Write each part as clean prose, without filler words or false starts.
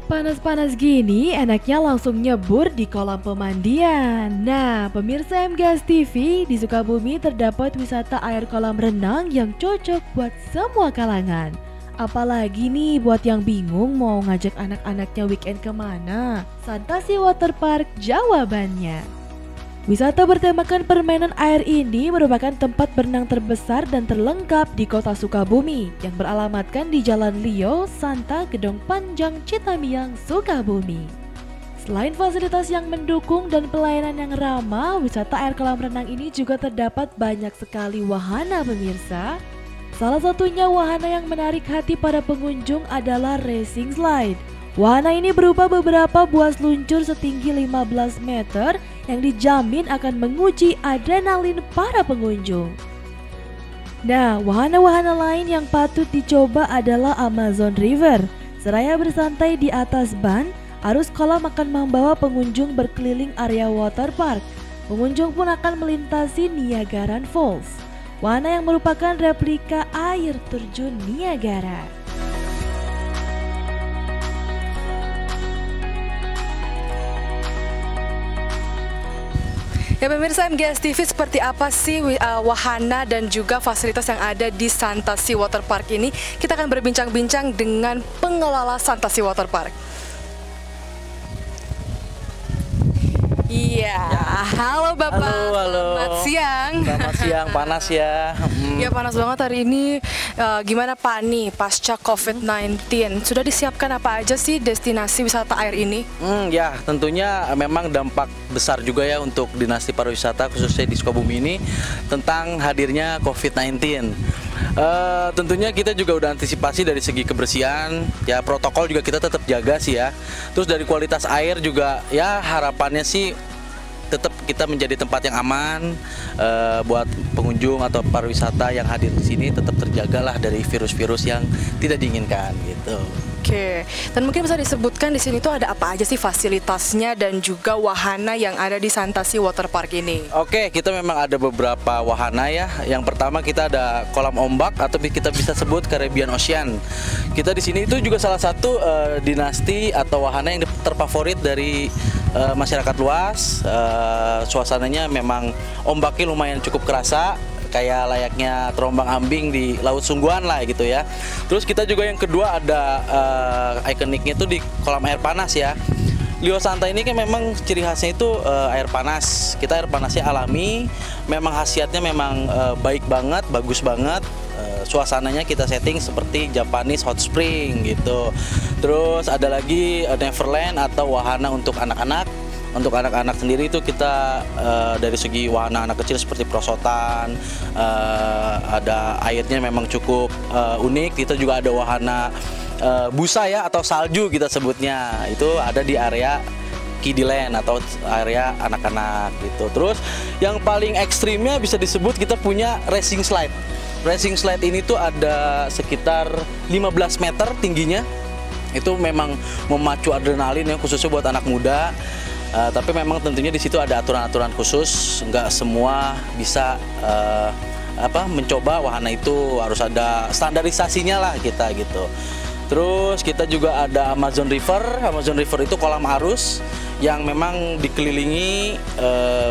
Panas-panas gini, enaknya langsung nyebur di kolam pemandian. Nah, pemirsa MGS TV, di Sukabumi terdapat wisata air kolam renang yang cocok buat semua kalangan. Apalagi nih buat yang bingung mau ngajak anak-anaknya weekend kemana? Santasi Waterpark jawabannya. Wisata bertemakan permainan air ini merupakan tempat berenang terbesar dan terlengkap di kota Sukabumi yang beralamatkan di Jalan Lio, Santa, Gedong Panjang, Citamiang, Sukabumi. Selain fasilitas yang mendukung dan pelayanan yang ramah, wisata air kolam renang ini juga terdapat banyak sekali wahana pemirsa. Salah satunya wahana yang menarik hati para pengunjung adalah Racing Slide. Wahana ini berupa beberapa buah seluncur setinggi 15 meter yang dijamin akan menguji adrenalin para pengunjung. Nah, wahana-wahana lain yang patut dicoba adalah Amazon River. Seraya bersantai di atas ban, arus kolam akan membawa pengunjung berkeliling area waterpark. Pengunjung pun akan melintasi Niagara Falls, wahana yang merupakan replika air terjun Niagara. Ya pemirsa MGS TV, seperti apa sih wahana dan juga fasilitas yang ada di Santasi Waterpark ini? Kita akan berbincang-bincang dengan pengelola Santasi Waterpark. Iya, halo Bapak. Halo. Selamat siang. Selamat siang, panas ya. Ya panas banget hari ini. Gimana Pak nih pasca COVID-19? Sudah disiapkan apa aja sih destinasi wisata air ini? Ya tentunya memang dampak besar juga ya untuk dinasti pariwisata khususnya di Sukabumi ini tentang hadirnya COVID-19. Tentunya kita juga udah antisipasi dari segi kebersihan, ya protokol juga kita tetap jaga sih ya. Terus dari kualitas air juga ya harapannya sih tetap kita menjadi tempat yang aman buat pengunjung atau pariwisata yang hadir di sini, tetap terjagalah dari virus-virus yang tidak diinginkan gitu. Oke, dan mungkin bisa disebutkan di sini tuh ada apa aja sih fasilitasnya dan juga wahana yang ada di Santasi Waterpark ini? Oke, kita memang ada beberapa wahana ya. Yang pertama kita ada kolam ombak atau kita bisa sebut Caribbean Ocean. Kita di sini itu juga salah satu dinasti atau wahana yang terfavorit dari masyarakat luas. Suasananya memang ombaknya lumayan cukup kerasa, kayak layaknya terombang ambing di Laut Sungguhan lah gitu ya. Terus kita juga yang kedua ada ikoniknya itu di kolam air panas ya. Lio Santa ini kan memang ciri khasnya itu air panas. Kita air panasnya alami, memang khasiatnya memang baik banget, bagus banget. Suasananya kita setting seperti Japanese hot spring gitu. Terus ada lagi Neverland atau wahana untuk anak-anak. Untuk anak-anak sendiri itu kita dari segi wahana anak kecil seperti perosotan, ada airnya memang cukup unik. Kita juga ada wahana busa ya atau salju kita sebutnya, itu ada di area Kidiland atau area anak-anak gitu. Terus yang paling ekstrimnya bisa disebut kita punya Racing Slide. Racing Slide ini tuh ada sekitar 15 meter tingginya. Itu memang memacu adrenalin ya, khususnya buat anak muda. Tapi memang tentunya di situ ada aturan-aturan khusus, nggak semua bisa mencoba wahana itu, harus ada standarisasinya lah kita gitu. Terus kita juga ada Amazon River. Amazon River itu kolam arus yang memang dikelilingi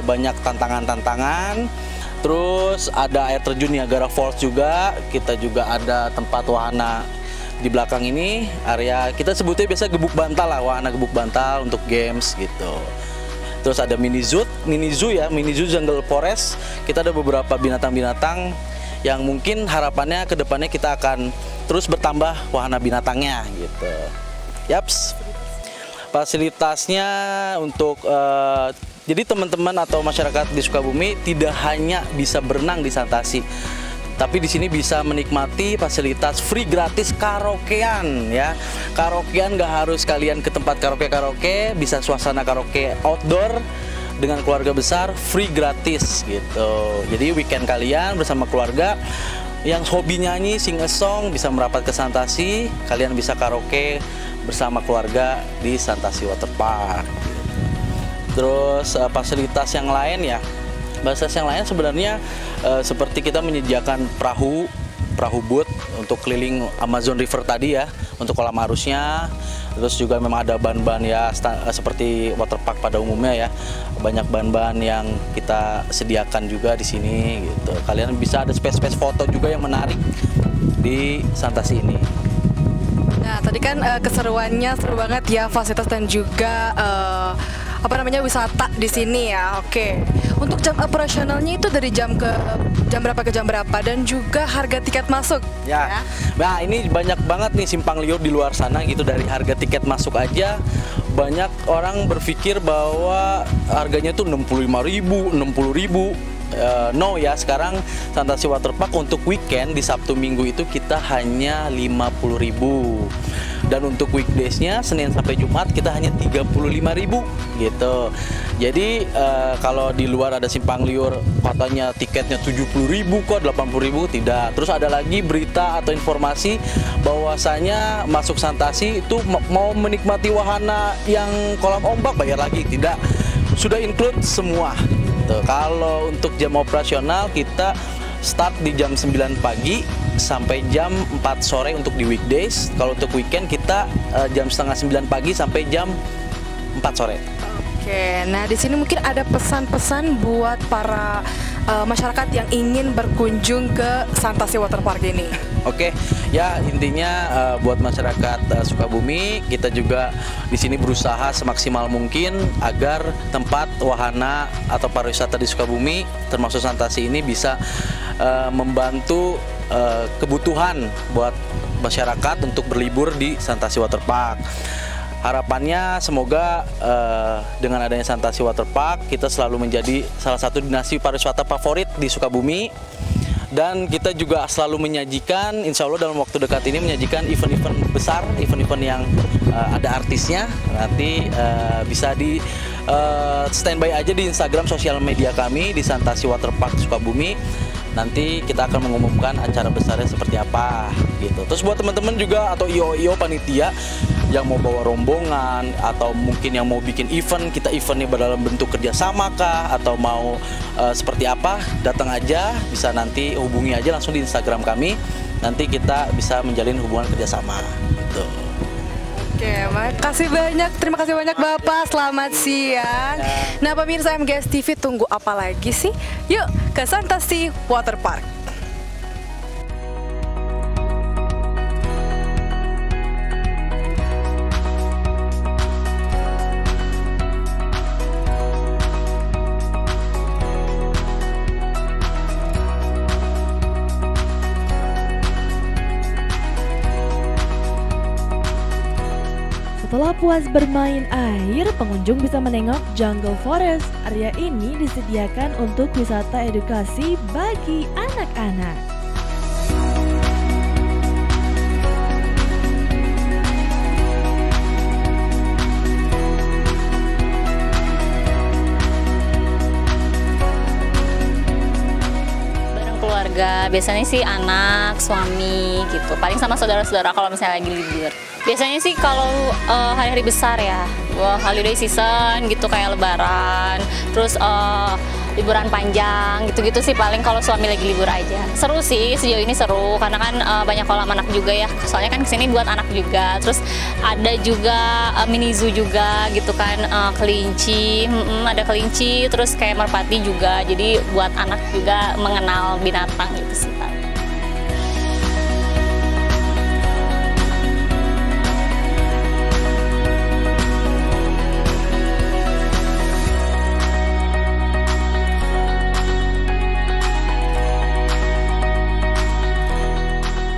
banyak tantangan-tantangan. Terus ada air terjun Niagara Falls juga. Kita juga ada tempat wahana di belakang ini, area kita sebutnya biasa gebuk bantal lah, wahana gebuk bantal untuk games gitu. Terus ada mini zoo ya, mini zoo Jungle Forest. Kita ada beberapa binatang-binatang yang mungkin harapannya ke depannya kita akan terus bertambah wahana binatangnya gitu. Yaps. Fasilitasnya untuk jadi teman-teman atau masyarakat di Sukabumi tidak hanya bisa berenang di Santasi, tapi di sini bisa menikmati fasilitas free gratis karaokean ya. Karaokean nggak harus kalian ke tempat karaoke, bisa suasana karaoke outdoor dengan keluarga besar, free gratis gitu. Jadi weekend kalian bersama keluarga yang hobi nyanyi, sing a song bisa merapat ke Santasi, kalian bisa karaoke bersama keluarga di Santasi Waterpark. Terus fasilitas yang lain ya. Fasilitas yang lain sebenarnya seperti kita menyediakan perahu perahu boat untuk keliling Amazon River tadi ya, untuk kolam arusnya. Terus juga memang ada ban-ban ya seperti waterpark pada umumnya ya. Banyak ban-ban yang kita sediakan juga di sini gitu. Kalian bisa ada space-space foto juga yang menarik di Santasi ini. Nah, tadi kan keseruannya seru banget ya, fasilitas dan juga wisata di sini ya. Oke. Untuk jam operasionalnya itu dari jam berapa ke jam berapa dan juga harga tiket masuk ya. Nah, ini banyak banget nih simpang liur di luar sana gitu. Dari harga tiket masuk aja banyak orang berpikir bahwa harganya tuh 65.000, 60.000. No ya, sekarang Santasi Waterpark untuk weekend di Sabtu Minggu itu kita hanya 50.000. Dan untuk weekdaysnya Senin sampai Jumat kita hanya 35.000 gitu. Jadi kalau di luar ada simpang liur katanya tiketnya 70.000 kok 80.000, tidak. Terus ada lagi berita atau informasi bahwasanya masuk Santasi itu mau menikmati wahana yang kolam ombak bayar lagi, tidak. Sudah include semua. Kalau untuk jam operasional kita start di jam 9 pagi sampai jam 4 sore untuk di weekdays. Kalau untuk weekend kita jam setengah 9 pagi sampai jam 4 sore. Oke, nah di sini mungkin ada pesan-pesan buat para masyarakat yang ingin berkunjung ke Santasi Waterpark ini. Oke, ya intinya buat masyarakat Sukabumi, kita juga di sini berusaha semaksimal mungkin agar tempat wahana atau pariwisata di Sukabumi, termasuk Santasi ini bisa membantu kebutuhan buat masyarakat untuk berlibur di Santasi Waterpark. Harapannya semoga dengan adanya Santasi Waterpark kita selalu menjadi salah satu destinasi pariwisata favorit di Sukabumi. Dan kita juga selalu menyajikan, insya Allah dalam waktu dekat ini menyajikan event-event besar, event-event yang ada artisnya. Nanti bisa di standby aja di Instagram sosial media kami di Santasi Waterpark Sukabumi. Nanti kita akan mengumumkan acara besarnya seperti apa gitu. Terus buat teman-teman juga atau IO panitia yang mau bawa rombongan atau mungkin yang mau bikin event, kita eventnya dalam bentuk kerjasama kah atau mau seperti apa, datang aja, bisa nanti hubungi aja langsung di Instagram kami, nanti kita bisa menjalin hubungan kerjasama gitu. Oke, makasih banyak, terima kasih banyak Bapak, selamat siang. Nah pemirsa MGS TV, tunggu apa lagi sih? Yuk ke Santasi Waterpark. Setelah puas bermain air, pengunjung bisa menengok Jungle Forest. Area ini disediakan untuk wisata edukasi bagi anak-anak. Bareng keluarga, biasanya sih anak, suami gitu. Paling sama saudara-saudara kalau misalnya lagi libur. Biasanya sih kalau hari-hari besar ya, holiday season gitu kayak lebaran, terus liburan panjang gitu-gitu sih paling kalau suami lagi libur aja. Seru sih, sejauh ini seru karena kan banyak kolam anak juga ya, soalnya kan kesini buat anak juga. Terus ada juga mini zoo juga gitu kan, kelinci, ada kelinci, terus kayak merpati juga, jadi buat anak juga mengenal binatang gitu sih Pak.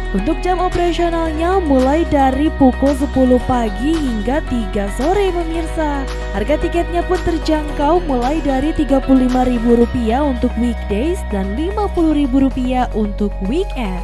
Untuk jam operasionalnya mulai dari pukul 10 pagi hingga 3 sore pemirsa. Harga tiketnya pun terjangkau mulai dari Rp35.000 untuk weekdays dan Rp50.000 untuk weekend.